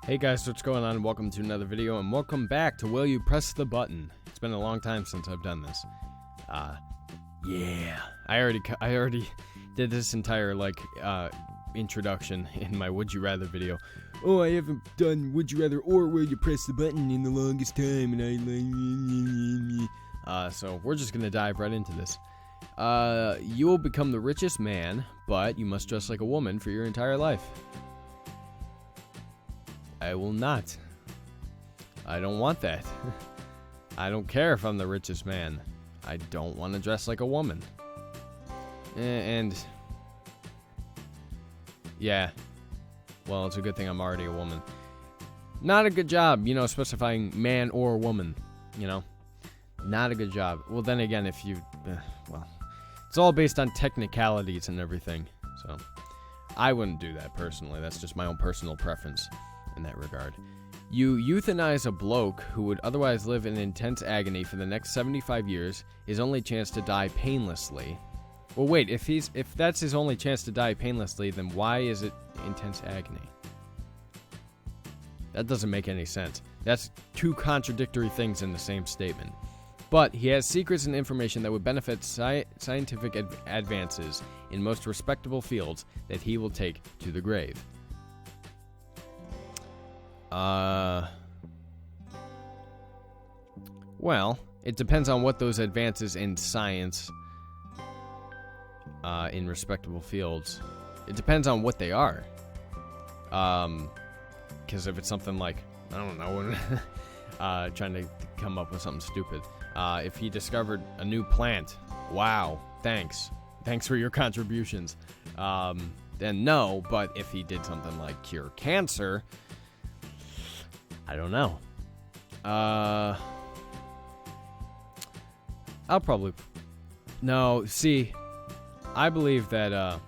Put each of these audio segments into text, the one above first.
Hey guys, what's going on? Welcome to another video, and welcome back to Will You Press the Button? It's been a long time since I've done this. Yeah. I already did this entire, introduction in my Would You Rather video. Oh, I haven't done Would You Rather or Will You Press the Button in the longest time, and so we're just gonna dive right into this. You will become the richest man, but you must dress like a woman for your entire life. I will not. I don't want that. I don't care if I'm the richest man. I don't want to dress like a woman. And yeah, well, it's a good thing I'm already a woman. Not a good job, specifying man or woman, Not a good job. Well, then again, if you, it's all based on technicalities and everything. So I wouldn't do that personally. That's just my own personal preference in that regard. You euthanize a bloke who would otherwise live in intense agony for the next 75 years, his only chance to die painlessly. Well, wait, if that's his only chance to die painlessly, then why is it intense agony? That doesn't make any sense. That's two contradictory things in the same statement. But he has secrets and information that would benefit scientific advances in most respectable fields that he will take to the grave. Well, it depends on what those advances in science, in respectable fields, it depends on what they are. Because if it's something like, I don't know, trying to come up with something stupid. If he discovered a new plant, wow, thanks for your contributions. Then no, but if he did something like cure cancer, I don't know. I'll probably... No, see, I believe that,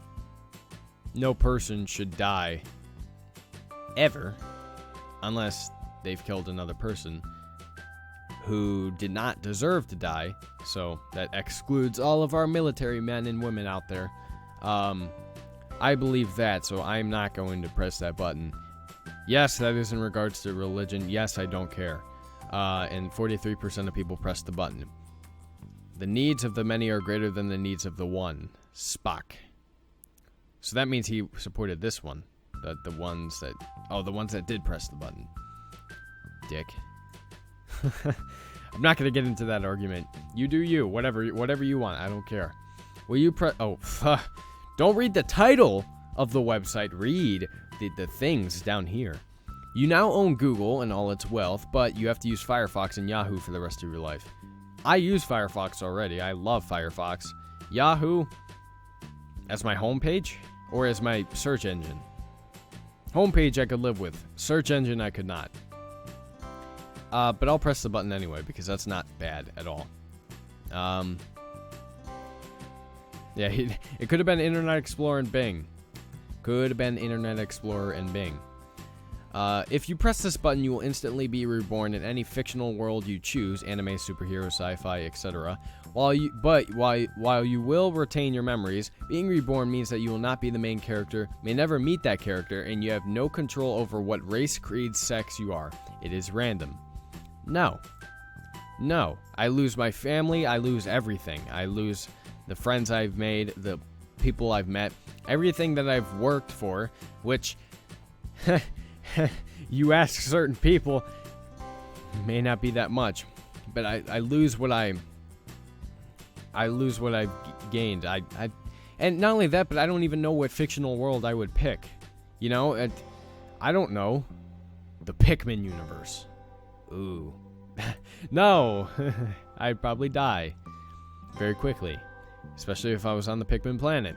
no person should die ever unless they've killed another person who did not deserve to die. So that excludes all of our military men and women out there. I believe that, so I'm not going to press that button. Yes, that is in regards to religion. Yes, I don't care. And 43% of people press the button. The needs of the many are greater than the needs of the one. Spock. So that means he supported this one. The ones that did press the button. Dick. I'm not going to get into that argument. You do you. Whatever you want. I don't care. Will you press... Oh, don't read the title of the website. Read the things down here. You now own Google and all its wealth, but you have to use Firefox and Yahoo for the rest of your life. I use Firefox already. I love Firefox. Yahoo as my homepage or as my search engine. Homepage I could live with. Search engine I could not. But I'll press the button anyway because that's not bad at all. Yeah, it could have been Internet Explorer and Bing. Could have been Internet Explorer and Bing. If you press this button, you will instantly be reborn in any fictional world you choose, anime, superhero, sci-fi, etc. While you will retain your memories, being reborn means that you will not be the main character, may never meet that character, and you have no control over what race, creed, sex you are. It is random. No. I lose my family, I lose everything. I lose the friends I've made, the people I've met, everything that I've worked for, which you ask certain people may not be that much, but I lose what I've gained. And not only that, but I don't even know what fictional world I would pick. I don't know. The Pikmin universe. Ooh. No. I'd probably die very quickly. Especially if I was on the Pikmin planet.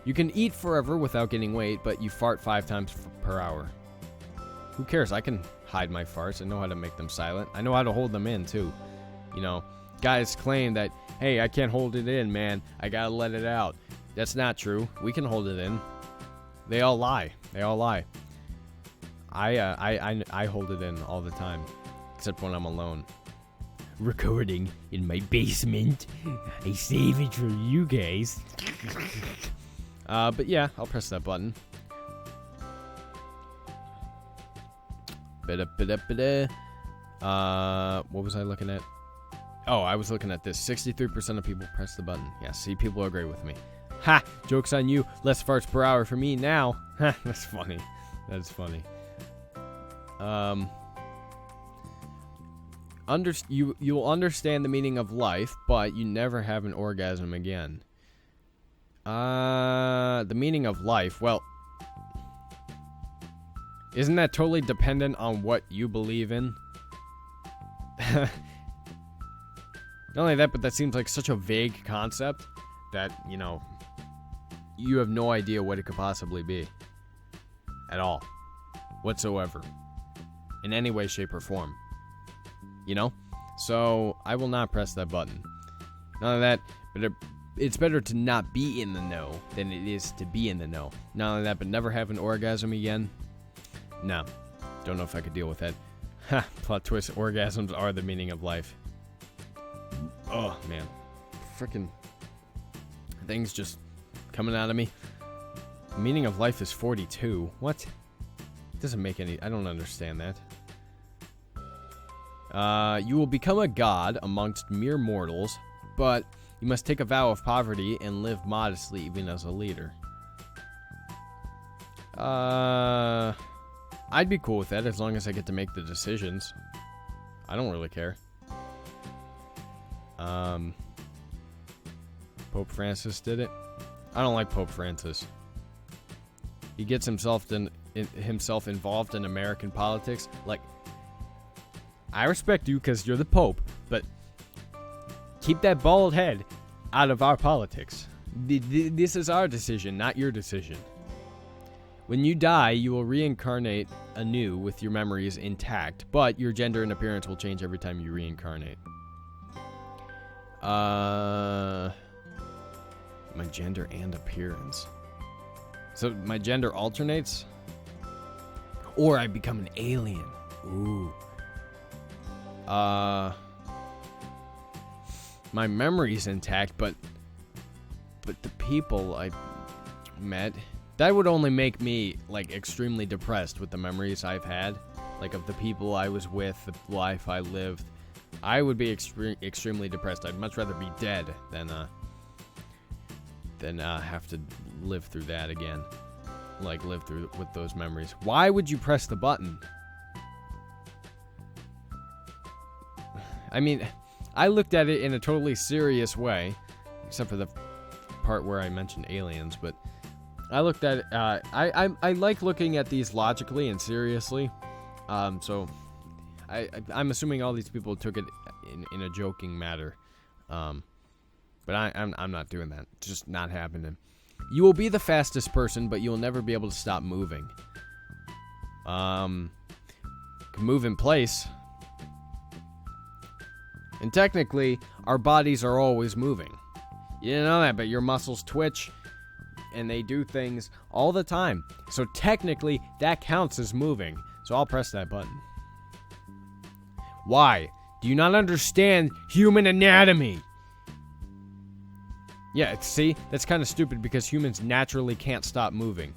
You can eat forever without gaining weight, but you fart 5 times per hour. Who cares? I can hide my farts. I know how to make them silent. I know how to hold them in, too. Guys claim that, hey, I can't hold it in, man. I gotta let it out. That's not true. We can hold it in. They all lie. I hold it in all the time. Except when I'm alone. Recording in my basement. I save it for you guys. But yeah, I'll press that button. What was I looking at? Oh, I was looking at this. 63% of people press the button. Yeah, see, people agree with me. Ha! Joke's on you. Less farts per hour for me now. Ha! That's funny. That's funny. You'll understand the meaning of life, but you never have an orgasm again. The meaning of life. Well, isn't that totally dependent on what you believe in? Not only that, but that seems like such a vague concept that, you know, you have no idea what it could possibly be. At all. Whatsoever. In any way, shape, or form. You know? So, I will not press that button. None of that, but it's better to not be in the know than it is to be in the know. Not only that, but never have an orgasm again. No. Don't know if I could deal with that. Ha! Plot twist, orgasms are the meaning of life. Oh, man. Freaking things just coming out of me. The meaning of life is 42. What? Doesn't make any... I don't understand that. You will become a god amongst mere mortals, but you must take a vow of poverty and live modestly even as a leader. I'd be cool with that as long as I get to make the decisions. I don't really care. Pope Francis did it. I don't like Pope Francis. He gets himself involved in American politics. Like, I respect you because you're the Pope, but keep that bald head out of our politics. This is our decision, not your decision. When you die, you will reincarnate anew with your memories intact, but your gender and appearance will change every time you reincarnate. My gender and appearance. So my gender alternates? Or I become an alien. Ooh. My memory's intact, but the people I met, that would only make me, like, extremely depressed with the memories I've had. Like, of the people I was with, the life I lived. I would be extremely depressed. I'd much rather be dead than have to live through that again. Like, live through with those memories. Why would you press the button? I mean, I looked at it in a totally serious way, except for the part where I mentioned aliens, but I looked at it, I like looking at these logically and seriously, so I'm assuming all these people took it in a joking matter, but I'm not doing that. It's just not happening. You will be the fastest person, but you'll never be able to stop moving. Can move in place. And technically, our bodies are always moving. You didn't know that, but your muscles twitch, and they do things all the time. So technically, that counts as moving. So I'll press that button. Why? Do you not understand human anatomy? Yeah, see? That's kind of stupid because humans naturally can't stop moving.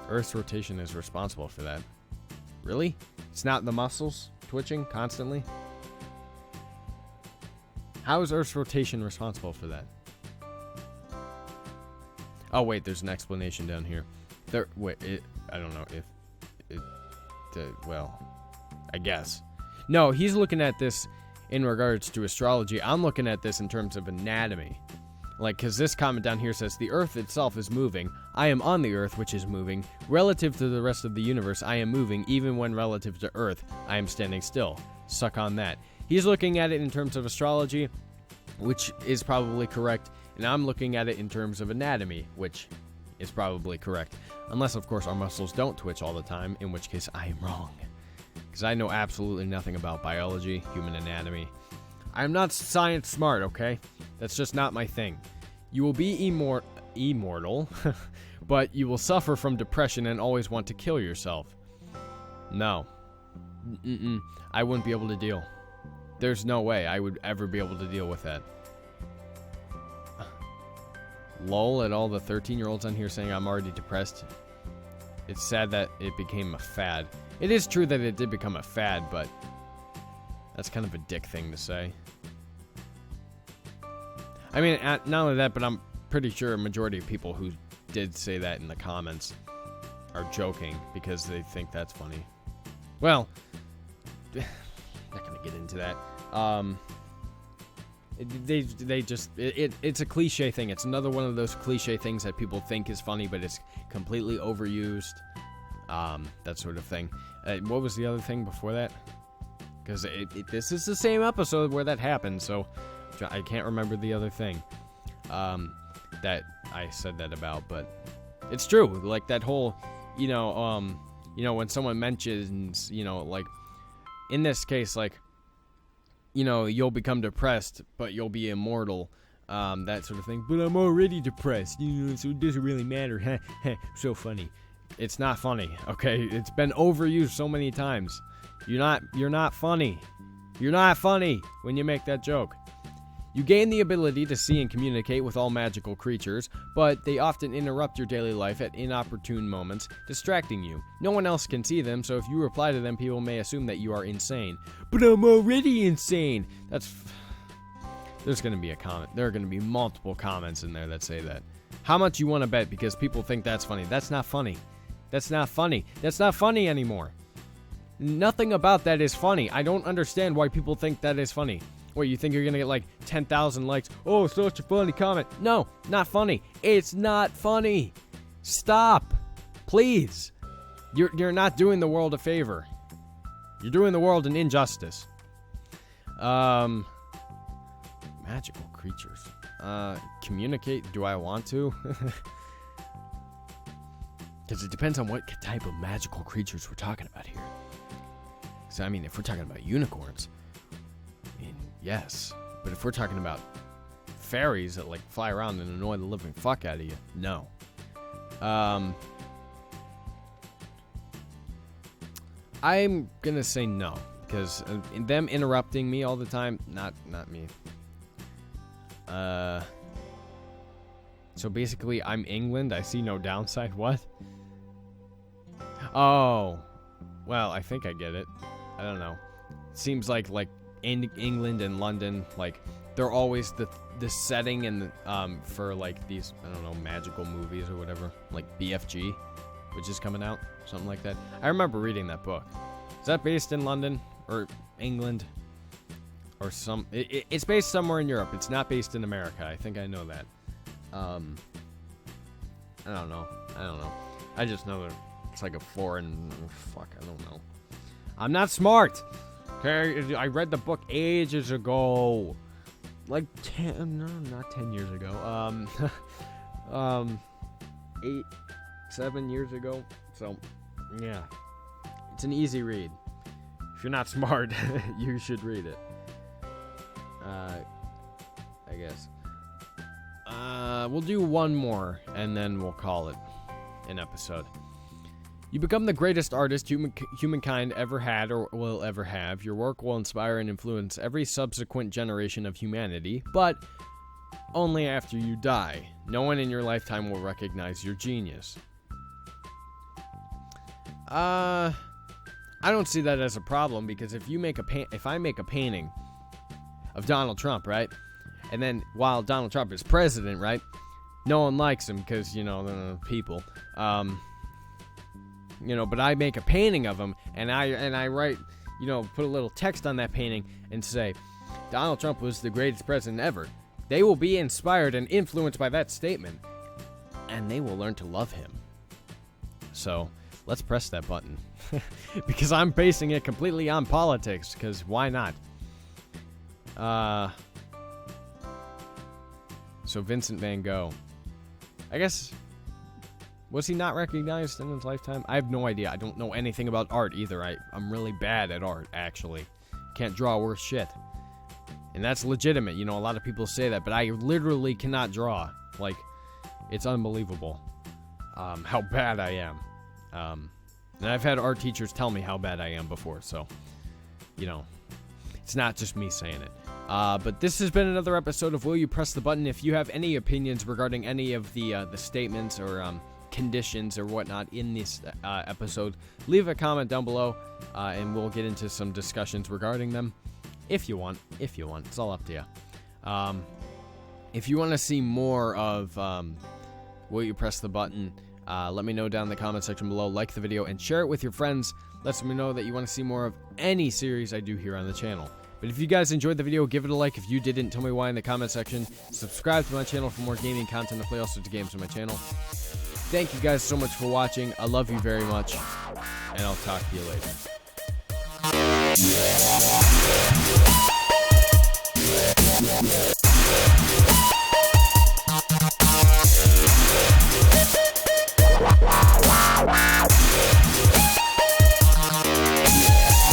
Earth's rotation is responsible for that. Really? It's not the muscles twitching constantly? How is Earth's rotation responsible for that? Oh, wait, there's an explanation down here. I don't know if well, I guess. No, he's looking at this in regards to astrology. I'm looking at this in terms of anatomy. Like, because this comment down here says, the Earth itself is moving. I am on the Earth, which is moving. Relative to the rest of the universe, I am moving. Even when relative to Earth, I am standing still. Suck on that. He's looking at it in terms of astrology, which is probably correct. And I'm looking at it in terms of anatomy, which is probably correct. Unless, of course, our muscles don't twitch all the time, in which case I am wrong. Because I know absolutely nothing about biology, human anatomy. I'm not science smart, okay? That's just not my thing. You will be immortal, but you will suffer from depression and always want to kill yourself. No. I wouldn't be able to deal. There's no way I would ever be able to deal with that. Lol at all the 13-year-olds on here saying I'm already depressed. It's sad that it became a fad. It is true that it did become a fad, but that's kind of a dick thing to say. I mean, not only that, but I'm pretty sure a majority of people who did say that in the comments are joking because they think that's funny. Well, not gonna get into that. It's a cliche thing. It's another one of those cliche things that people think is funny, but it's completely overused. That sort of thing. What was the other thing before that? Because this is the same episode where that happened, so I can't remember the other thing that I said that about, but it's true. Like that whole, when someone mentions, like in this case, like, you'll become depressed, but you'll be immortal, that sort of thing. But I'm already depressed, so it doesn't really matter. So funny. It's not funny, okay? It's been overused so many times. You're not funny. You're not funny when you make that joke. You gain the ability to see and communicate with all magical creatures, but they often interrupt your daily life at inopportune moments, distracting you. No one else can see them, so if you reply to them, people may assume that you are insane. But I'm already insane! There's going to be a comment. There are going to be multiple comments in there that say that. How much you want to bet because people think that's funny? That's not funny. That's not funny. That's not funny anymore. Nothing about that is funny. I don't understand why people think that is funny. What, you think you're gonna get like 10,000 likes? Oh, such a funny comment. No, not funny. It's not funny. Stop. Please. You're not doing the world a favor. You're doing the world an injustice. Magical creatures. Communicate. Do I want to? Because it depends on what type of magical creatures we're talking about here. So, I mean, if we're talking about unicorns, yes. But if we're talking about fairies that, like, fly around and annoy the living fuck out of you, no. I'm gonna say no. Because them interrupting me all the time, not me. So basically, I'm England. I see no downside. What? Oh. Well, I think I get it. I don't know. It seems like in England and London, like, they're always the setting and for, like, these, I don't know, magical movies or whatever. Like BFG, which is coming out. Something like that. I remember reading that book. Is that based in London or England? Or it's based somewhere in Europe. It's not based in America. I think I know that. I don't know. I just know that it's like a foreign... Fuck, I don't know. I'm not smart! Okay, I read the book ages ago. Like 10... No, not 10 years ago. 8, 7 years ago. So, yeah. It's an easy read. If you're not smart, you should read it. I guess. We'll do one more, and then we'll call it an episode. You become the greatest artist humankind ever had or will ever have. Your work will inspire and influence every subsequent generation of humanity, but only after you die. No one in your lifetime will recognize your genius. I don't see that as a problem, because if I make a painting of Donald Trump, right? And then while Donald Trump is president, right? No one likes him because, the people. But I make a painting of him and I write, put a little text on that painting and say, Donald Trump was the greatest president ever. They will be inspired and influenced by that statement, and they will learn to love him. So, let's press that button. Because I'm basing it completely on politics, because why not? So Vincent van Gogh. I guess, was he not recognized in his lifetime? I have no idea. I don't know anything about art either. I'm really bad at art, actually. Can't draw worth shit. And that's legitimate. A lot of people say that, but I literally cannot draw. Like, it's unbelievable how bad I am. And I've had art teachers tell me how bad I am before, so, it's not just me saying it. But this has been another episode of Will You Press the Button? If you have any opinions regarding any of the statements or conditions or whatnot in this episode, leave a comment down below, and we'll get into some discussions regarding them if you want. It's all up to you. If you want to see more of Will You Press the Button, let me know down in the comment section below. Like the video and share it with your friends. Let me know that you want to see more of any series I do here on the channel. But if you guys enjoyed the video, give it a like. If you didn't, tell me why in the comment section. Subscribe to my channel for more gaming content and play all sorts of games on my channel. Thank you guys so much for watching. I love you very much, and I'll talk to you later.